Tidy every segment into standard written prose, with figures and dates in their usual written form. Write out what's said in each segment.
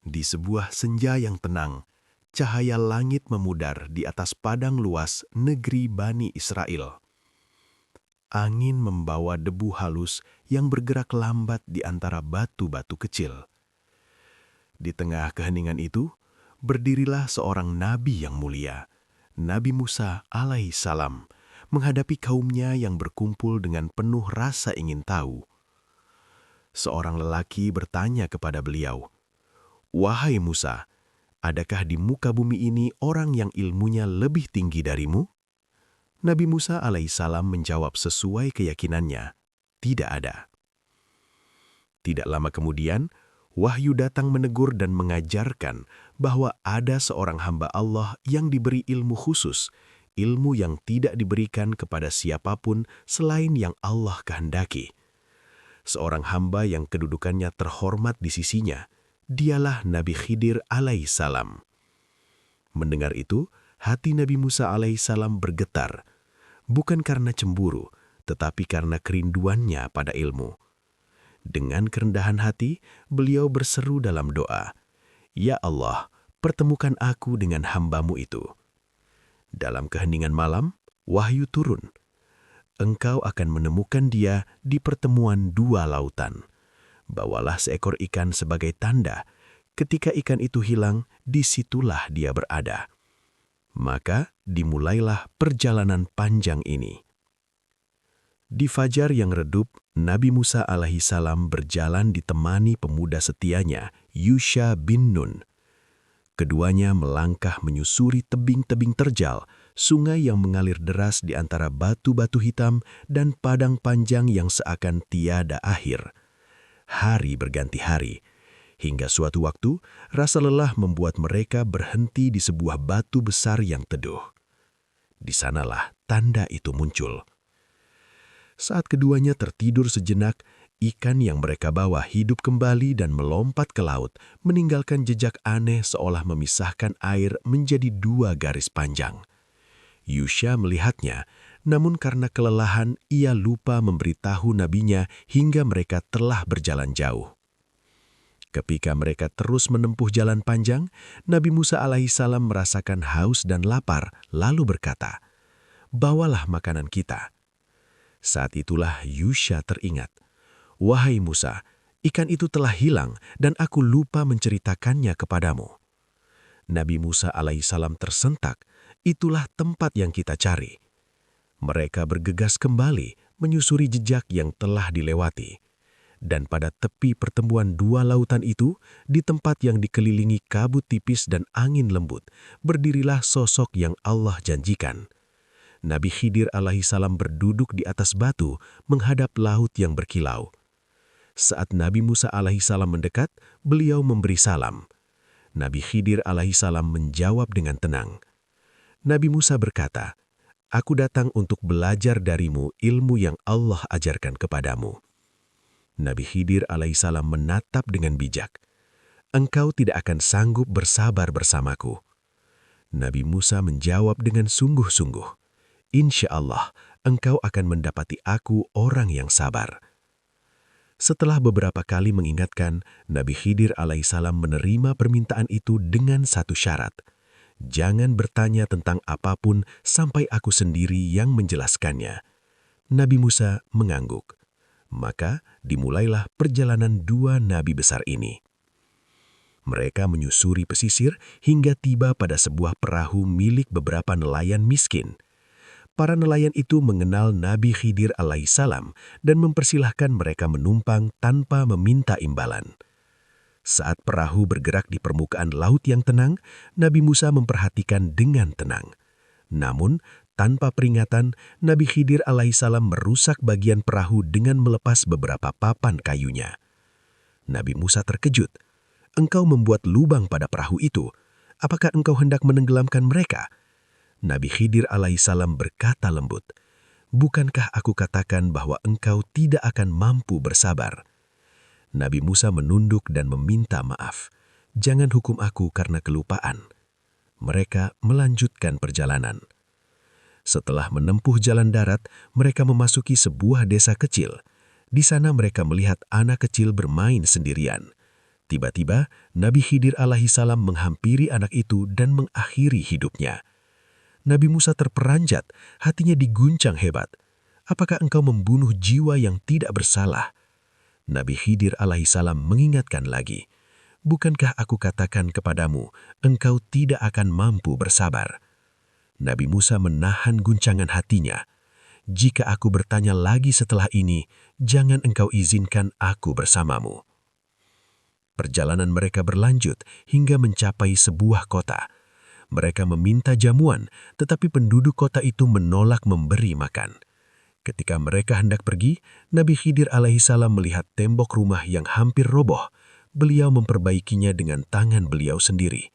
Di sebuah senja yang tenang, cahaya langit memudar di atas padang luas negeri Bani Israel. Angin membawa debu halus yang bergerak lambat di antara batu-batu kecil. Di tengah keheningan itu, berdirilah seorang nabi yang mulia, Nabi Musa alaihissalam, menghadapi kaumnya yang berkumpul dengan penuh rasa ingin tahu. Seorang lelaki bertanya kepada beliau, "Wahai Musa, adakah di muka bumi ini orang yang ilmunya lebih tinggi darimu?" Nabi Musa alaihissalam menjawab sesuai keyakinannya, "Tidak ada." Tidak lama kemudian, wahyu datang menegur dan mengajarkan bahwa ada seorang hamba Allah yang diberi ilmu khusus, ilmu yang tidak diberikan kepada siapapun selain yang Allah kehendaki. Seorang hamba yang kedudukannya terhormat di sisinya, dialah Nabi Khidir alaihissalam. Mendengar itu, hati Nabi Musa alaihissalam bergetar, bukan karena cemburu, tetapi karena kerinduannya pada ilmu. Dengan kerendahan hati, beliau berseru dalam doa, "Ya Allah, pertemukan aku dengan hamba-Mu itu." Dalam keheningan malam, wahyu turun. "Engkau akan menemukan dia di pertemuan dua lautan. Bawalah seekor ikan sebagai tanda. Ketika ikan itu hilang, disitulah dia berada." Maka dimulailah perjalanan panjang ini. Di fajar yang redup, Nabi Musa alaihissalam berjalan ditemani pemuda setianya, Yusha bin Nun. Keduanya melangkah menyusuri tebing-tebing terjal, sungai yang mengalir deras di antara batu-batu hitam dan padang panjang yang seakan tiada akhir. Hari berganti hari, hingga suatu waktu rasa lelah membuat mereka berhenti di sebuah batu besar yang teduh. Di sanalah tanda itu muncul. Saat keduanya tertidur sejenak, ikan yang mereka bawa hidup kembali dan melompat ke laut, meninggalkan jejak aneh seolah memisahkan air menjadi dua garis panjang. Yusha melihatnya, namun karena kelelahan ia lupa memberitahu nabinya hingga mereka telah berjalan jauh. Ketika mereka terus menempuh jalan panjang, Nabi Musa alaihissalam merasakan haus dan lapar, lalu berkata, "Bawalah makanan kita." Saat itulah Yusha teringat, "Wahai Musa, ikan itu telah hilang dan aku lupa menceritakannya kepadamu." Nabi Musa alaihissalam tersentak, "Itulah tempat yang kita cari." Mereka bergegas kembali menyusuri jejak yang telah dilewati. Dan pada tepi pertemuan dua lautan itu, di tempat yang dikelilingi kabut tipis dan angin lembut, berdirilah sosok yang Allah janjikan. Nabi Khidir alaihissalam berduduk di atas batu menghadap laut yang berkilau. Saat Nabi Musa alaihissalam mendekat, beliau memberi salam. Nabi Khidir alaihissalam menjawab dengan tenang. Nabi Musa berkata, "Aku datang untuk belajar darimu ilmu yang Allah ajarkan kepadamu." Nabi Khidir alaihissalam menatap dengan bijak. "Engkau tidak akan sanggup bersabar bersamaku." Nabi Musa menjawab dengan sungguh-sungguh, "Insya Allah, engkau akan mendapati aku orang yang sabar." Setelah beberapa kali mengingatkan, Nabi Khidir alaihissalam menerima permintaan itu dengan satu syarat. "Jangan bertanya tentang apapun sampai aku sendiri yang menjelaskannya." Nabi Musa mengangguk. Maka dimulailah perjalanan dua nabi besar ini. Mereka menyusuri pesisir hingga tiba pada sebuah perahu milik beberapa nelayan miskin. Para nelayan itu mengenal Nabi Khidir alaihissalam dan mempersilahkan mereka menumpang tanpa meminta imbalan. Saat perahu bergerak di permukaan laut yang tenang, Nabi Musa memperhatikan dengan tenang. Namun, tanpa peringatan, Nabi Khidir alaihissalam merusak bagian perahu dengan melepas beberapa papan kayunya. Nabi Musa terkejut. "Engkau membuat lubang pada perahu itu. Apakah engkau hendak menenggelamkan mereka?" Nabi Khidir alaihissalam berkata lembut, "Bukankah aku katakan bahwa engkau tidak akan mampu bersabar?" Nabi Musa menunduk dan meminta maaf. "Jangan hukum aku karena kelupaan." Mereka melanjutkan perjalanan. Setelah menempuh jalan darat, mereka memasuki sebuah desa kecil. Di sana mereka melihat anak kecil bermain sendirian. Tiba-tiba, Nabi Khidir alaihissalam menghampiri anak itu dan mengakhiri hidupnya. Nabi Musa terperanjat, hatinya diguncang hebat. Apakah engkau membunuh jiwa yang tidak bersalah? Nabi Khidir alaihissalam mengingatkan lagi, bukankah aku katakan kepadamu, engkau tidak akan mampu bersabar? Nabi Musa menahan guncangan hatinya. Jika aku bertanya lagi setelah ini, jangan engkau izinkan aku bersamamu. Perjalanan mereka berlanjut hingga mencapai sebuah kota. Mereka meminta jamuan, tetapi penduduk kota itu menolak memberi makan. Ketika mereka hendak pergi, Nabi Khidir alaihissalam melihat tembok rumah yang hampir roboh. Beliau memperbaikinya dengan tangan beliau sendiri.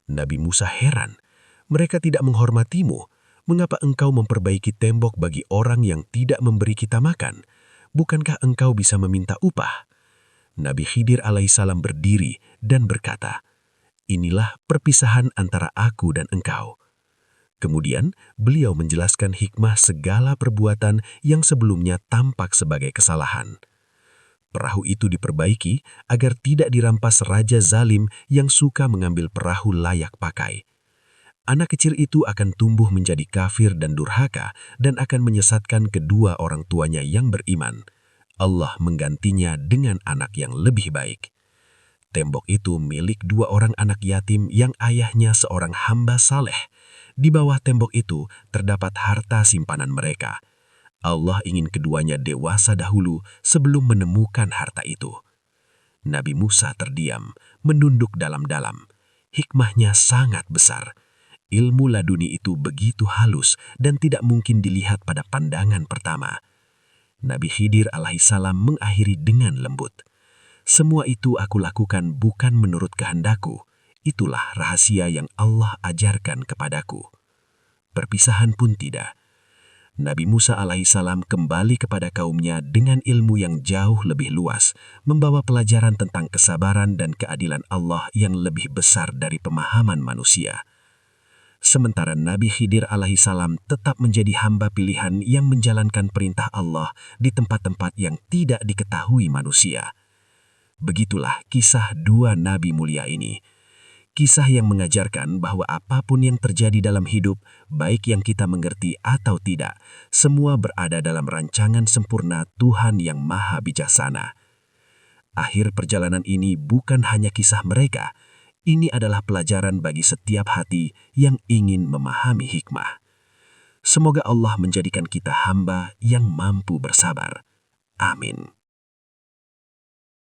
Nabi Musa heran, mereka tidak menghormatimu. Mengapa engkau memperbaiki tembok bagi orang yang tidak memberi kita makan? Bukankah engkau bisa meminta upah? Nabi Khidir alaihissalam berdiri dan berkata, inilah perpisahan antara aku dan engkau. Kemudian, beliau menjelaskan hikmah segala perbuatan yang sebelumnya tampak sebagai kesalahan. Perahu itu diperbaiki agar tidak dirampas raja zalim yang suka mengambil perahu layak pakai. Anak kecil itu akan tumbuh menjadi kafir dan durhaka dan akan menyesatkan kedua orang tuanya yang beriman. Allah menggantinya dengan anak yang lebih baik. Tembok itu milik dua orang anak yatim yang ayahnya seorang hamba saleh. Di bawah tembok itu terdapat harta simpanan mereka. Allah ingin keduanya dewasa dahulu sebelum menemukan harta itu. Nabi Musa terdiam, menunduk dalam-dalam. Hikmahnya sangat besar. Ilmu laduni itu begitu halus dan tidak mungkin dilihat pada pandangan pertama. Nabi Khidir alaihissalam mengakhiri dengan lembut. Semua itu aku lakukan bukan menurut kehendakku. Itulah rahasia yang Allah ajarkan kepadaku. Perpisahan pun tidak. Nabi Musa alaihissalam kembali kepada kaumnya dengan ilmu yang jauh lebih luas, membawa pelajaran tentang kesabaran dan keadilan Allah yang lebih besar dari pemahaman manusia. Sementara Nabi Khidir alaihissalam tetap menjadi hamba pilihan yang menjalankan perintah Allah di tempat-tempat yang tidak diketahui manusia. Begitulah kisah dua nabi mulia ini. Kisah yang mengajarkan bahwa apapun yang terjadi dalam hidup, baik yang kita mengerti atau tidak, semua berada dalam rancangan sempurna Tuhan yang Maha Bijaksana. Akhir perjalanan ini bukan hanya kisah mereka, ini adalah pelajaran bagi setiap hati yang ingin memahami hikmah. Semoga Allah menjadikan kita hamba yang mampu bersabar. Amin.